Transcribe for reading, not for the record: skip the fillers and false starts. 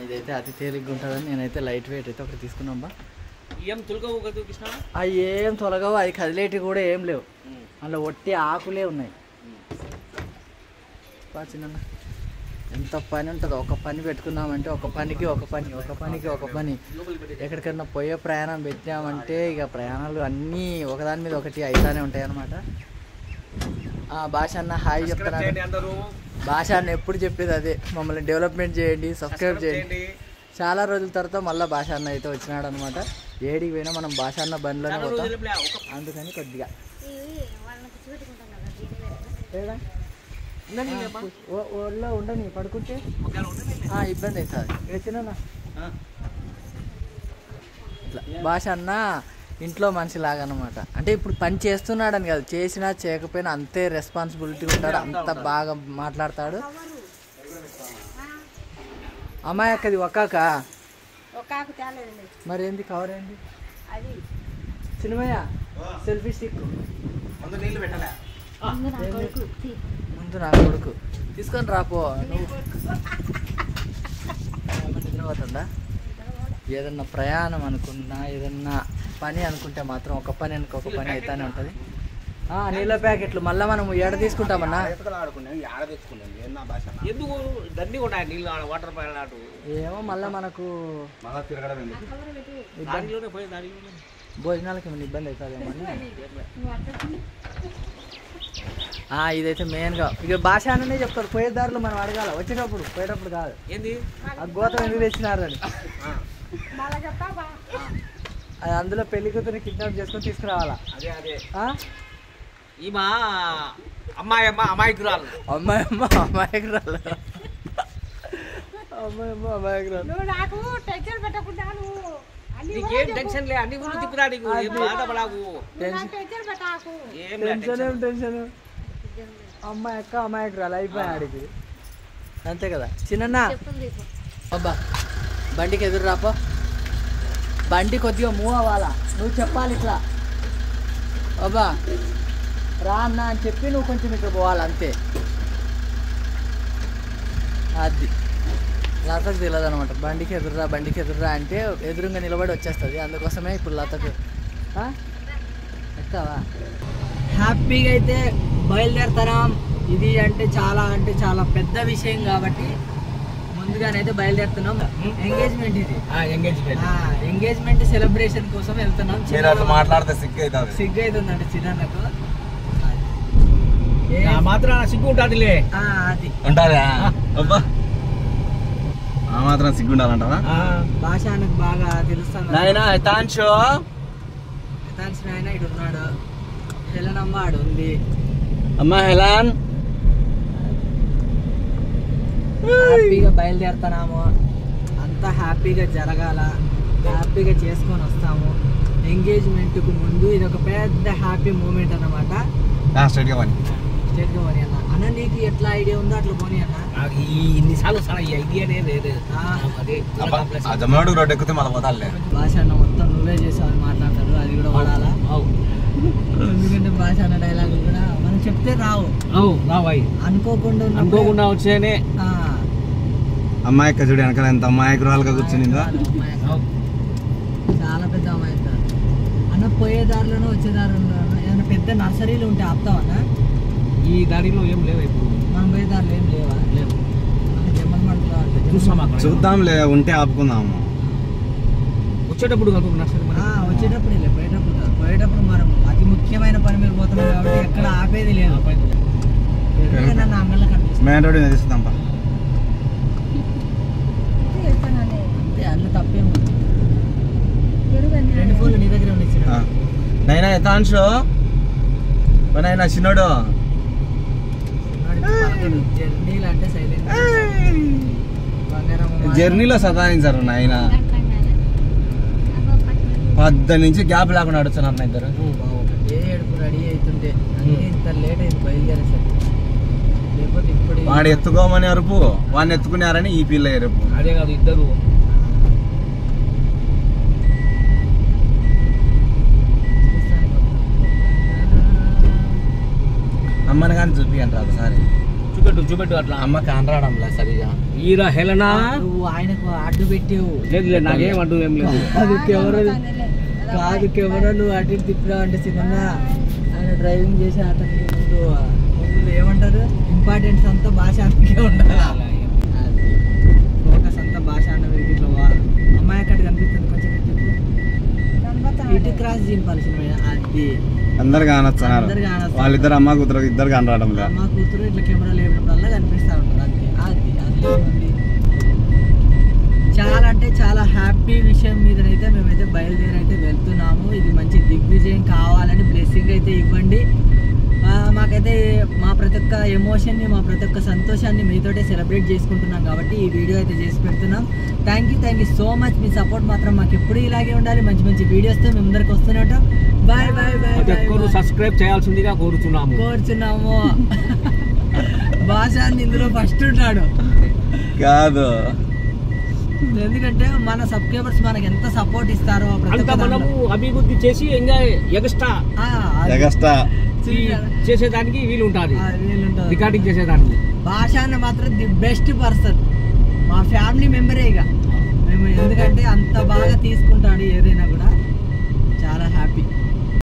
ఇదైతే అతి తేలిగ్గా ఉంటుందని నేనైతే లైట్ వెయిట్ అయితే ఒకటి తీసుకున్నాం. ఏం తొలగవు కదా కృష్ణ? అవి ఏం తొలగవు, అవి కదిలేటివి కూడా ఏం లేవు, అందులో ఒట్టి ఆకులే ఉన్నాయి. చిన్న ఎంత పని ఉంటుందో, ఒక పని పెట్టుకున్నామంటే ఒక పనికి ఒక పని. ఎక్కడికన్నా పోయే ప్రయాణం పెట్టామంటే ఇక ప్రయాణాలు అన్నీ ఒకదాని మీద ఒకటి అయితేనే ఉంటాయి అన్నమాట. భాష అన్న హాయ్ చెప్తాను. భాష అన్న ఎప్పుడు చెప్పేది అదే, మమ్మల్ని డెవలప్మెంట్ చేయండి, సబ్స్క్రైబ్ చేయండి. చాలా రోజుల తర్వాత మళ్ళీ భాష అన్న అయితే వచ్చినాడు అనమాట. ఏడికి పోయినా మనం భాష అన్న బండిలోనే పోతాం, అందుకని కొద్దిగా ఒళ్ళో ఉండని పడుకుంటే ఇబ్బంది అవుతుంది. ఇక్కడ చిన్న ఇట్లా భాష అన్న ఇంట్లో మనిషిలాగా అనమాట. అంటే ఇప్పుడు పని చేస్తున్నాడని కాదు, చేసినా చేయకపోయినా అంతే రెస్పాన్సిబిలిటీ ఉంటాడు, అంత బాగా మాట్లాడతాడు. అమ్మాయి అక్కది ఒక్కాక మరి ఏంది కవర్ ఏంది సినిమయ్య సెల్ఫీ స్టిక్ ముందు నా కొడుకు తీసుకొని రాపో. నువ్వు నిద్రపోతుందా? ఏదన్నా ప్రయాణం అనుకున్నా, ఏదన్నా పని అనుకుంటే మాత్రం ఒక పని ఇంకొక పని అయితేనే ఉంటుంది. నీళ్ళ ప్యాకెట్లు మళ్ళీ మనం ఏడ తీసుకుంటామన్నా? ఏమో మళ్ళీ మనకు భోజనాలకి ఏమైనా ఇబ్బంది అవుతుందేమో. ఇదైతే మెయిన్గా ఇక భాష అనే చెప్తారు. పోయేదారులు మనం అడగాల, వచ్చేటప్పుడు పోయేటప్పుడు కాదు. ఏంది ఆ గోతం ఎందుకు తెచ్చినారని అది అందులో పెళ్లి కూతురిని కిడ్నాప్ చేసుకొని తీసుకురావాలా. అమాయకురాలు అమాయకురాలు అయిపోయాడికి, అంతే కదా చిన్న. అబ్బా బండికి ఎదురు రాపో, బండి కొద్దిగా మూవ్ అవ్వాలా, నువ్వు చెప్పాలి ఇట్లా అబ్బా రా అన్న అని చెప్పి నువ్వు కొంచెం ఇక్కడ పోవాలి అంతే. అది లతకు తెలియదు అనమాట. బండికి ఎదురురా అంటే ఎదురుగా నిలబడి వచ్చేస్తుంది. అందుకోసమే ఇప్పుడు లతకు ఎక్కావా హ్యాపీగా అయితే బయలుదేరుతాం. ఇది అంటే చాలా పెద్ద విషయం కాబట్టి ముందుగానైతే బయలుదేరుతున్నాం. ఎంగేజ్మెంట్ ఇది, ఎంగేజ్మెంట్ సెలబ్రేషన్ కోసం వెళ్తున్నాం. మాట్లాడితే సిగ్గు అవుతుందంటే చిన్నకు మాత్రం సిగ్గు ఉంటుందిలే. అది ఉంటుందా? మాత్రం సిగ్గు ఉండాలంటావా? భాష నాకు బాగా తెలుస్తుంది. హితాంశు నాయన ఇటు ఉన్నాడు, హెలన్ అమ్మ ఆడు ఉంది. అమ్మా హెలన్ హ్యాపీగా బయలుదేరుతున్నాము, అంతా హ్యాపీగా జరగాల. హ్యాపీగా చేసుకొని వస్తాము. ఎంగేజ్మెంట్కు ముందు ఇది ఒక పెద్ద హ్యాపీ మూమెంట్ అన్నమాట. స్ట్రైట్ గా పని స్టేట్గా పోనీ అన్న నీకు ఎట్లా ఐడియా ఉందో అట్లా పోనీ అన్న. ఇన్నిసార్లు వస్తాను ఈ ఐడియానే లేదు. అదే జమ్మనాడు రోడ్ ఎక్కితే మళ్ళీ పోతాలే. భాష అన్న మొత్తం నువ్వే చేసావని మాట్లాడతారు, అది కూడా వాడాలా. ఎందుకంటే భాష అన్న డైలాగులు కూడా మనం చెప్తే రావు, రావాయి అనుకోకుండా వచ్చేనే. అమ్మాయి చూడు వెనకాల ఎంత అమ్మాయికురాలుగా కూర్చునిందా. చాలా పెద్ద అమ్మాయి అన్న. పోయే దారిలోనూ వచ్చే దారిలో ఏదైనా పెద్ద నర్సరీలు ఉంటే ఆపుతావన్నా? ఈ దారిలో ఏం లేవు ఇప్పుడు. మనం పోయే దారిలో ఏం లేవా? లేవు. జమ్మల్ మండలో అంటే చూసాం అక్కడ. చూద్దాంలే, ఉంటే ఆపుకుందాము. వచ్చేటప్పుడు వచ్చేటప్పుడు లే, పోయేటప్పుడు కాదు. పోయేటప్పుడు మనం అతి ముఖ్యమైన పని మీద పోతున్నాం కాబట్టి ఎక్కడ ఆపేది లేదు. నన్ను అంగల్లో కనిపిస్తుంది. మెయిన్ రోడ్ తీసుకుందాం. అంతే, అందులో తప్పేమో. 2 ఫోన్లు నీ దగ్గర ఉండిచ్చిన. నైనా ఎతాన్షో నైనా చిన్నోడు జర్నీలు అంటే సైలెంట్. జర్నీలో సదాయించారు నాయన. 10 నుంచి గ్యాప్ లేకుండా అడుగుతున్నారు నా ఇద్దరు. ఏ ఏడుపు రెడీ అవుతుంటే ఇంత లేట్ అయింది బయలుదేరేసరికి. లేకపోతే ఇప్పుడు వాడు ఎత్తుకోమని అరుపు, వాడిని ఎత్తుకున్నారని ఈ పిల్ల ఎరుపు. అదే కాదు ఇద్దరు. అమ్మని కానీ చూపి అంటారు ఒకసారి. చూపెట్టు అట్లా. అమ్మ కానరాడంలా సరిగా. ఈరా హెలనా నువ్వు ఆయనకు అడ్డు పెట్టావు. లేదు నాకేం అడ్డు ఏం లేదు. కాదు కెమెరా నువ్వు అటు ఇటు తిప్పినా అంటే చిన్న ఆయన డ్రైవింగ్ చేసే అతనికి ముందు ఏమంటారు, ఇంపార్టెన్స్ అంతా భాష అన్నకే ఉండాలి. ఫోకస్ అంతా భాష అన్న వీరికి ఇట్లా అమ్మాయి అక్కడ కనిపిస్తుంది కొంచెం ఇటు క్రాస్ చింపాల్సిన అది. అందరు కానొస్తున్నారు. వాళ్ళిద్దరు అమ్మ కూతురు ఇద్దరు కానరావడం లేదు. అమ్మ కూతురు ఇట్లా కెమెరా లేపినప్పుడల్లా కనిపిస్తూ ఉంటారు. అది చాలా అంటే చాలా హ్యాపీ విషయం మీదనైతే మేమైతే బయలుదేరైతే వెళ్తున్నాము. ఇది మంచి దిగ్విజయం కావాలని బ్లెస్సింగ్ అయితే ఇవ్వండి. మాకైతే మా ప్రతి ఒక్క ఎమోషన్ని, మా ప్రతి ఒక్క సంతోషాన్ని మీతోటే సెలబ్రేట్ చేసుకుంటున్నాం కాబట్టి ఈ వీడియో అయితే చేసి పెడుతున్నాం. Thank you so much. Me support మాత్రం మాకు ఎప్పుడు ఇలాగే ఉండాలి. మంచి మంచి వీడియోస్తో మేము ముందరికి వస్తూనే ఉంటాం. Bye bye bye. సబ్స్క్రైబ్ చేయాల్సిందిగా కోరుచున్నాము. భాష ఇందులో ఫస్ట్ ఉంటాడు కాదు, ఎందుకంటే మన సబ్స్క్రైబర్స్ మనకి ఎంత సపోర్ట్ ఇస్తారో మనము అభివృద్ధి చేసి ఎగస్ట్రా చేసేదానికి వీలు ఉంటుంది. రికార్డింగ్ చేసేదానికి భాషాన్ని మాత్రం ది బెస్ట్ పర్సన్, మా ఫ్యామిలీ మెంబరే. ఇక మేము ఎందుకంటే అంత బాగా తీసుకుంటాడు ఏదైనా కూడా. చాలా హ్యాపీ.